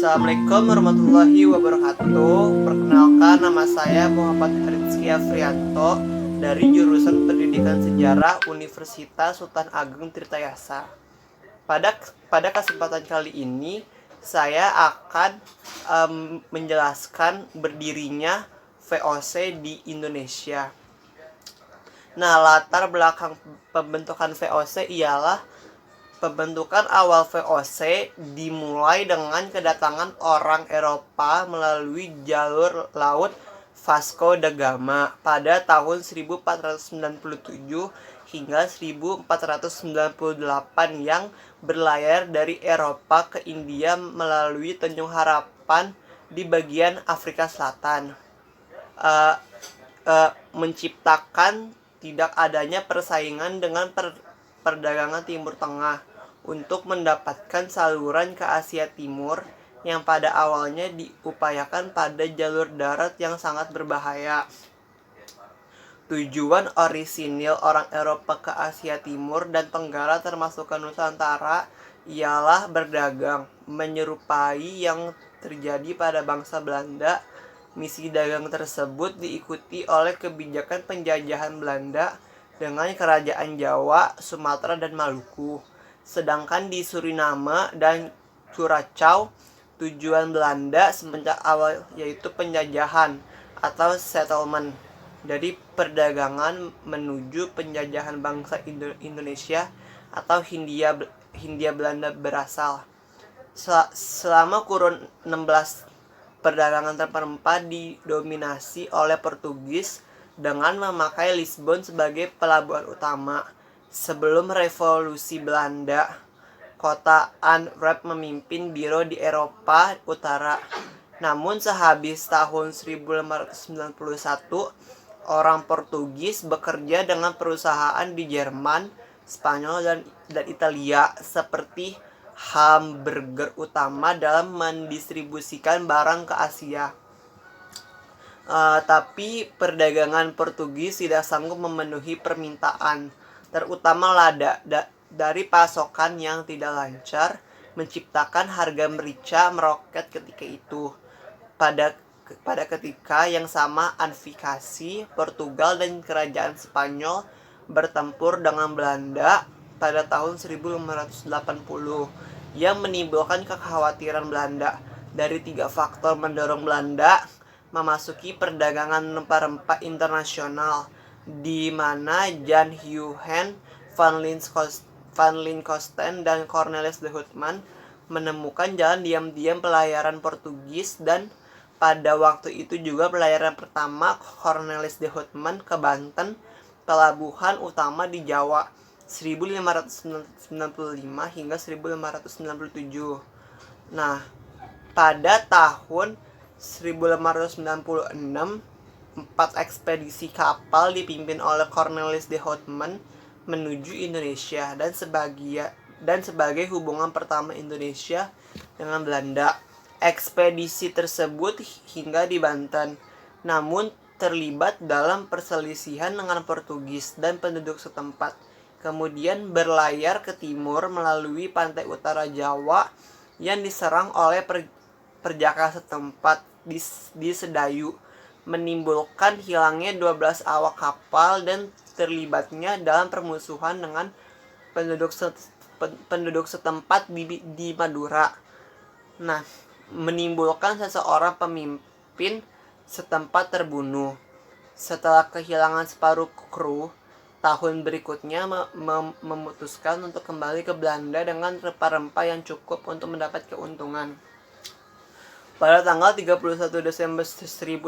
Assalamualaikum warahmatullahi wabarakatuh. Perkenalkan, nama saya Muhammad Rizky Afrianto dari jurusan Pendidikan Sejarah Universitas Sultan Ageng Tirtayasa. Pada kesempatan kali ini saya akan menjelaskan berdirinya VOC di Indonesia. Nah, latar belakang pembentukan VOC ialah pembentukan awal VOC dimulai dengan kedatangan orang Eropa melalui jalur laut Vasco da Gama pada tahun 1497 hingga 1498 yang berlayar dari Eropa ke India melalui Tanjung Harapan di bagian Afrika Selatan, menciptakan tidak adanya persaingan dengan perdagangan Timur Tengah untuk mendapatkan saluran ke Asia Timur yang pada awalnya diupayakan pada jalur darat yang sangat berbahaya. Tujuan orisinil orang Eropa ke Asia Timur dan Tenggara termasuk ke Nusantara ialah berdagang, menyerupai yang terjadi pada bangsa Belanda. Misi dagang tersebut diikuti oleh kebijakan penjajahan Belanda dengan kerajaan Jawa, Sumatera, dan Maluku. Sedangkan di Suriname dan Curaçao, tujuan Belanda semenjak awal yaitu penjajahan atau settlement. Dari perdagangan menuju penjajahan bangsa Indonesia atau Hindia Belanda berasal. Selama kurun 16, perdagangan terperempat didominasi oleh Portugis dengan memakai Lisbon sebagai pelabuhan utama. Sebelum revolusi Belanda, kota Antwerp memimpin biro di Eropa Utara. Namun sehabis tahun 1591, orang Portugis bekerja dengan perusahaan di Jerman, Spanyol, dan Italia seperti hamburger utama dalam mendistribusikan barang ke Asia. Tapi perdagangan Portugis tidak sanggup memenuhi permintaan, terutama lada, dari pasokan yang tidak lancar, menciptakan harga merica meroket ketika itu. Pada ketika yang sama, advokasi Portugal dan kerajaan Spanyol bertempur dengan Belanda pada tahun 1580 yang menimbulkan kekhawatiran Belanda. Dari 3 faktor mendorong Belanda memasuki perdagangan rempah-rempah internasional, di mana Jan Huyen van Lincosten dan Cornelis de Houtman menemukan jalan diam-diam pelayaran Portugis, dan pada waktu itu juga pelayaran pertama Cornelis de Houtman ke Banten, pelabuhan utama di Jawa, 1595 hingga 1597. Nah, pada tahun 1596, 4 ekspedisi kapal dipimpin oleh Cornelis de Houtman menuju Indonesia dan sebagai hubungan pertama Indonesia dengan Belanda. Ekspedisi tersebut hingga di Banten, namun terlibat dalam perselisihan dengan Portugis dan penduduk setempat. Kemudian berlayar ke timur melalui pantai utara Jawa yang diserang oleh perjaka setempat di Sedayu, menimbulkan hilangnya 12 awak kapal dan terlibatnya dalam permusuhan dengan penduduk setempat di Madura. Nah, menimbulkan seseorang pemimpin setempat terbunuh. Setelah kehilangan separuh kru, tahun berikutnya memutuskan untuk kembali ke Belanda dengan rempah-rempah yang cukup untuk mendapat keuntungan. Pada tanggal 31 Desember 1600,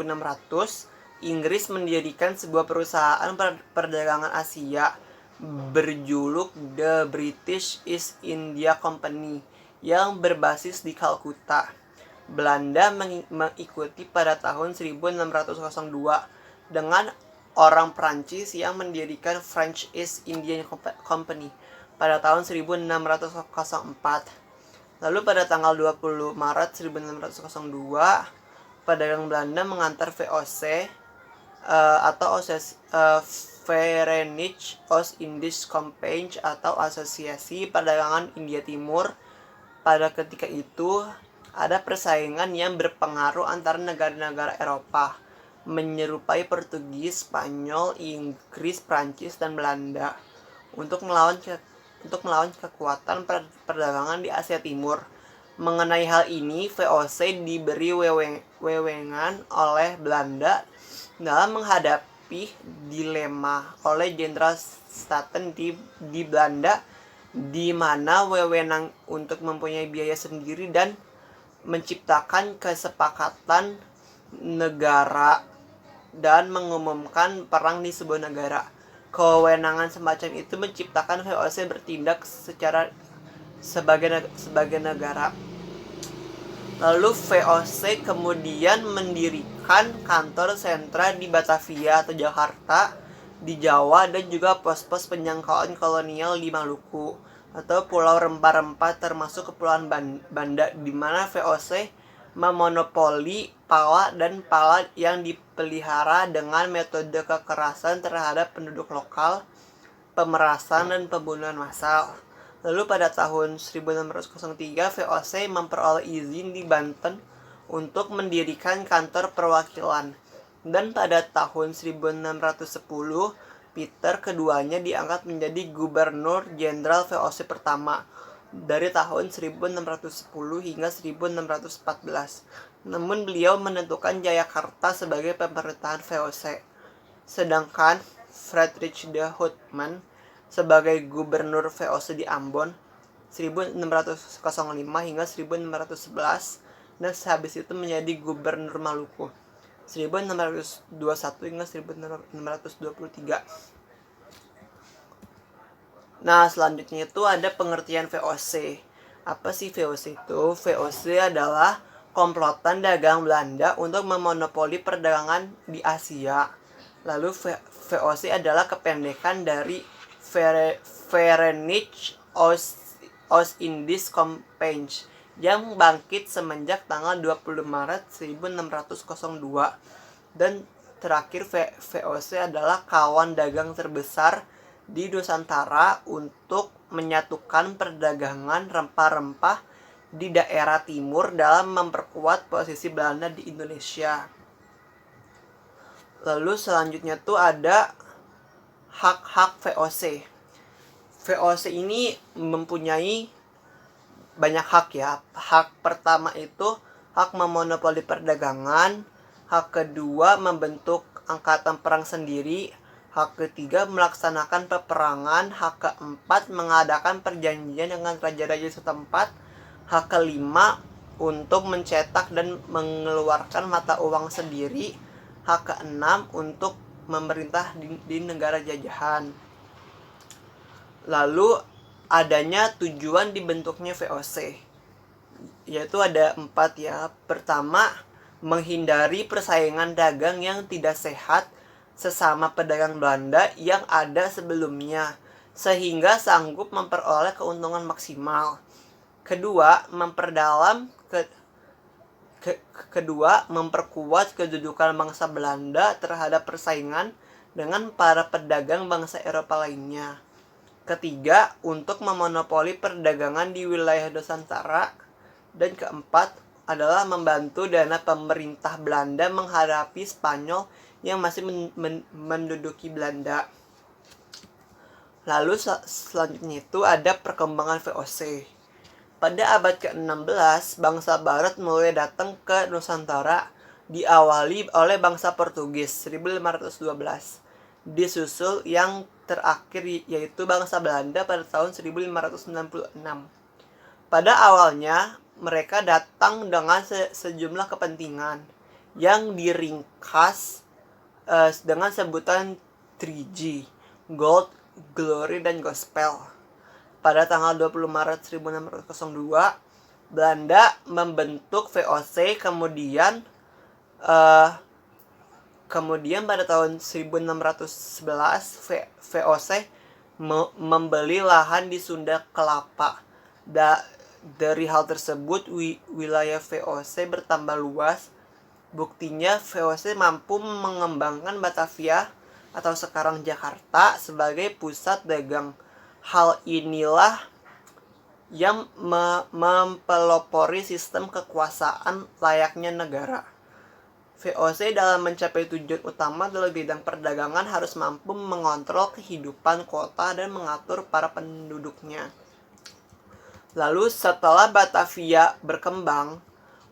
Inggris mendirikan sebuah perusahaan perdagangan Asia berjuluk The British East India Company yang berbasis di Kalkuta. Belanda mengikuti pada tahun 1602 dengan orang Prancis yang mendirikan French East India Company pada tahun 1604. Lalu pada tanggal 20 Maret 1602, pedagang Belanda mengantar VOC atau Verenigde Oost-Indisch Compagnie atau Asosiasi Perdagangan India Timur. Pada ketika itu ada persaingan yang berpengaruh antara negara-negara Eropa, menyerupai Portugis, Spanyol, Inggris, Prancis, dan Belanda untuk melawan kekuatan perdagangan di Asia Timur. Mengenai hal ini, VOC diberi wewengan oleh Belanda dalam menghadapi dilema oleh Jenderal Staten di Belanda, di mana wewenang untuk mempunyai biaya sendiri dan menciptakan kesepakatan negara dan mengumumkan perang di sebuah negara. Kewenangan semacam itu menciptakan VOC bertindak sebagai negara. Lalu VOC kemudian mendirikan kantor sentra di Batavia atau Jakarta, di Jawa, dan juga pos-pos penjangkauan kolonial di Maluku atau Pulau Rempah-Rempah termasuk Kepulauan Banda, di mana VOC memonopoli pala yang dipelihara dengan metode kekerasan terhadap penduduk lokal, pemerasan, dan pembunuhan massal. Lalu pada tahun 1603 VOC memperoleh izin di Banten untuk mendirikan kantor perwakilan, dan pada tahun 1610 Peter keduanya diangkat menjadi Gubernur Jenderal VOC pertama dari tahun 1610 hingga 1614. Namun beliau menentukan Jayakarta sebagai pemerintahan VOC, sedangkan Friedrich de Houtman sebagai Gubernur VOC di Ambon 1605 hingga 1611, dan sehabis itu menjadi Gubernur Maluku 1621 hingga 1623. Nah, selanjutnya itu ada pengertian VOC. Apa sih VOC itu? VOC adalah komplotan dagang Belanda untuk memonopoli perdagangan di Asia. Lalu VOC adalah kependekan dari Verenigde Oost-Indisch Compagnie yang bangkit semenjak tanggal 20 Maret 1602. Dan terakhir, VOC adalah kawan dagang terbesar di Nusantara untuk menyatukan perdagangan rempah-rempah di daerah timur dalam memperkuat posisi Belanda di Indonesia. Lalu selanjutnya tuh ada hak-hak VOC. VOC ini mempunyai banyak hak ya. Hak pertama itu hak memonopoli perdagangan, hak kedua membentuk angkatan perang sendiri, hak ketiga melaksanakan peperangan, hak keempat mengadakan perjanjian dengan raja-raja setempat, hak kelima untuk mencetak dan mengeluarkan mata uang sendiri, hak keenam untuk memerintah di negara jajahan. Lalu adanya tujuan dibentuknya VOC, yaitu ada 4 ya. Pertama, menghindari persaingan dagang yang tidak sehat sesama pedagang Belanda yang ada sebelumnya, sehingga sanggup memperoleh keuntungan maksimal. Kedua, memperkuat kedudukan bangsa Belanda terhadap persaingan dengan para pedagang bangsa Eropa lainnya. Ketiga, untuk memonopoli perdagangan di wilayah Nusantara. Dan keempat adalah membantu dana pemerintah Belanda menghadapi Spanyol yang masih menduduki Belanda. Lalu selanjutnya itu ada perkembangan VOC. Pada abad ke-16, bangsa Barat mulai datang ke Nusantara, diawali oleh bangsa Portugis 1512. Disusul yang terakhir yaitu bangsa Belanda pada tahun 1596. Pada awalnya, mereka datang dengan sejumlah kepentingan yang diringkas dengan sebutan 3G, Gold, Glory, dan Gospel. Pada tanggal 20 Maret 1602, Belanda membentuk VOC, kemudian pada tahun 1611 VOC membeli lahan di Sunda Kelapa. Dari hal tersebut wilayah VOC bertambah luas. Buktinya VOC mampu mengembangkan Batavia atau sekarang Jakarta sebagai pusat dagang. Hal inilah yang mempelopori sistem kekuasaan layaknya negara. VOC dalam mencapai tujuan utama dalam bidang perdagangan harus mampu mengontrol kehidupan kota dan mengatur para penduduknya. Lalu setelah Batavia berkembang,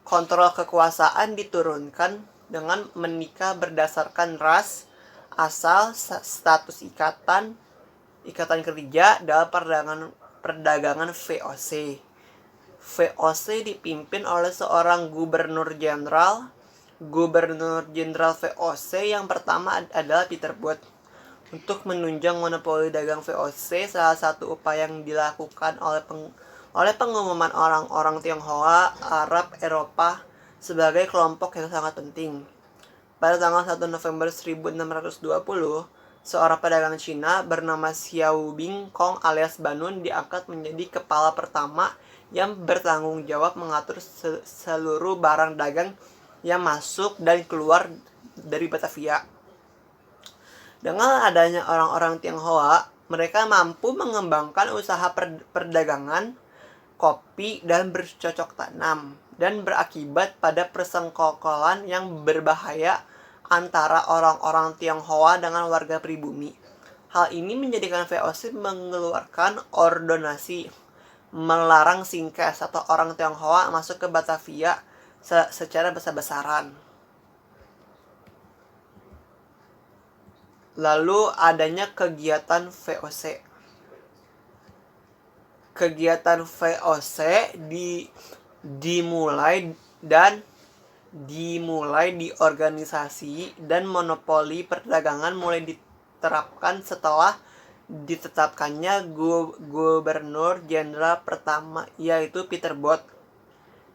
kontrol kekuasaan diturunkan dengan menikah berdasarkan ras, asal, status ikatan kerja dalam perdagangan VOC. VOC dipimpin oleh seorang gubernur jenderal. Gubernur jenderal VOC yang pertama adalah Peter Booth. Untuk menunjang monopoli dagang VOC, salah satu upaya yang dilakukan oleh pengumuman orang-orang Tionghoa Arab Eropa sebagai kelompok yang sangat penting. Pada tanggal 1 November 1620, seorang pedagang Cina bernama Xiao Bing Kong alias Banun diangkat menjadi kepala pertama yang bertanggung jawab mengatur seluruh barang dagang yang masuk dan keluar dari Batavia. Dengan adanya orang-orang Tionghoa, mereka mampu mengembangkan usaha perdagangan, kopi, dan bercocok tanam, dan berakibat pada persengkokolan yang berbahaya antara orang-orang Tionghoa dengan warga pribumi. Hal ini menjadikan VOC mengeluarkan ordonasi melarang Singkes atau orang Tionghoa masuk ke Batavia secara besar-besaran. Lalu adanya kegiatan VOC. Kegiatan VOC dimulai di organisasi dan monopoli perdagangan mulai diterapkan setelah ditetapkannya gubernur jenderal pertama, yaitu Peter Booth.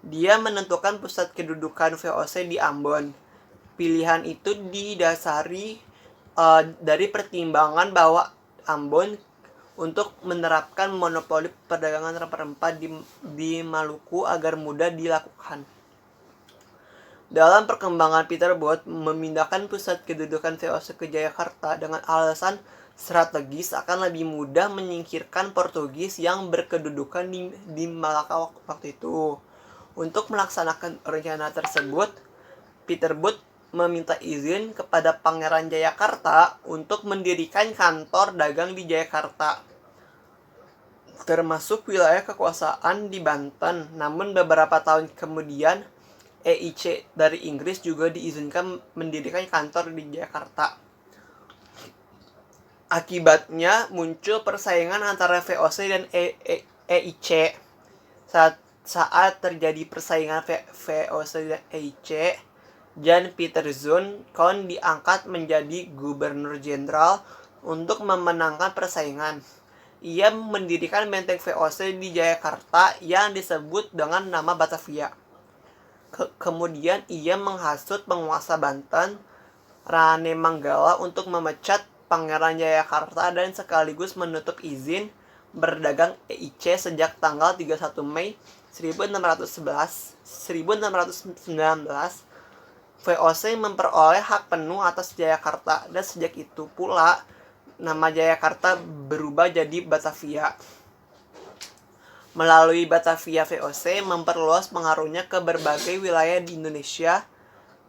Dia menentukan pusat kedudukan VOC di Ambon. Pilihan itu didasari dari pertimbangan bahwa Ambon untuk menerapkan monopoli perdagangan rempah-rempah di Maluku agar mudah dilakukan. Dalam perkembangan, Peter Booth memindahkan pusat kedudukan VOC ke Jayakarta dengan alasan strategis akan lebih mudah menyingkirkan Portugis yang berkedudukan di Malaka waktu itu. Untuk melaksanakan rencana tersebut, Peter Booth meminta izin kepada Pangeran Jayakarta untuk mendirikan kantor dagang di Jayakarta, termasuk wilayah kekuasaan di Banten. Namun beberapa tahun kemudian, EIC dari Inggris juga diizinkan mendirikan kantor di Jakarta. Akibatnya muncul persaingan antara VOC dan EIC. Saat terjadi persaingan VOC dan EIC, Jan Pieter Zoon Koon diangkat menjadi gubernur jenderal untuk memenangkan persaingan. Ia mendirikan benteng VOC di Jayakarta yang disebut dengan nama Batavia. Kemudian ia menghasut penguasa Banten, Rane Manggala, untuk memecat Pangeran Jayakarta dan sekaligus menutup izin berdagang EIC sejak tanggal 31 Mei 1619. VOC memperoleh hak penuh atas Jayakarta dan sejak itu pula nama Jayakarta berubah jadi Batavia. Melalui Batavia, VOC memperluas pengaruhnya ke berbagai wilayah di Indonesia.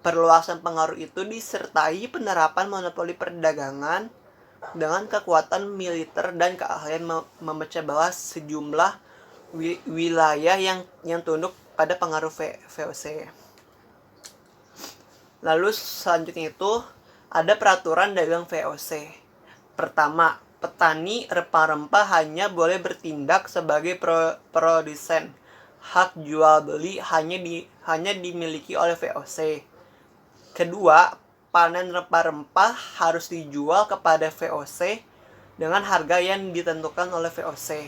Perluasan pengaruh itu disertai penerapan monopoli perdagangan dengan kekuatan militer dan keahlian memecah belah sejumlah wilayah yang tunduk pada pengaruh VOC. Lalu selanjutnya itu ada peraturan dagang VOC. Pertama, petani rempah-rempah hanya boleh bertindak sebagai produsen. Hak jual beli hanya dimiliki oleh VOC. Kedua, panen rempah-rempah harus dijual kepada VOC dengan harga yang ditentukan oleh VOC.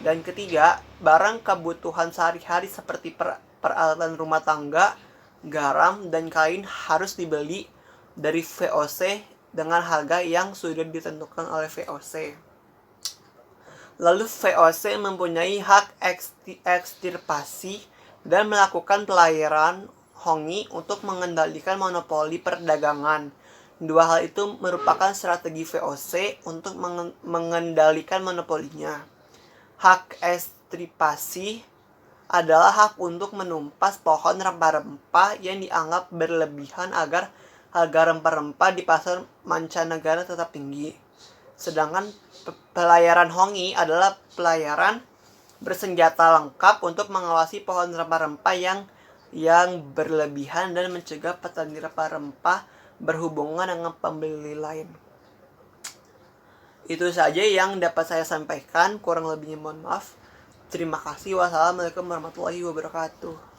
Dan ketiga, barang kebutuhan sehari-hari seperti peralatan rumah tangga, garam, dan kain harus dibeli dari VOC dengan harga yang sudah ditentukan oleh VOC. Lalu VOC mempunyai hak ekstirpasi dan melakukan pelayaran Hongi untuk mengendalikan monopoli perdagangan. Dua hal itu merupakan strategi VOC untuk mengendalikan monopolinya. Hak tripasi adalah hak untuk menumpas pohon rempah-rempah yang dianggap berlebihan agar harga rempah-rempah di pasar mancanegara tetap tinggi. Sedangkan pelayaran hongi adalah pelayaran bersenjata lengkap untuk mengawasi pohon rempah-rempah yang berlebihan dan mencegah petani rempah-rempah berhubungan dengan pembeli lain. Itu saja yang dapat saya sampaikan, kurang lebihnya mohon maaf. Terima kasih. Wassalamualaikum warahmatullahi wabarakatuh.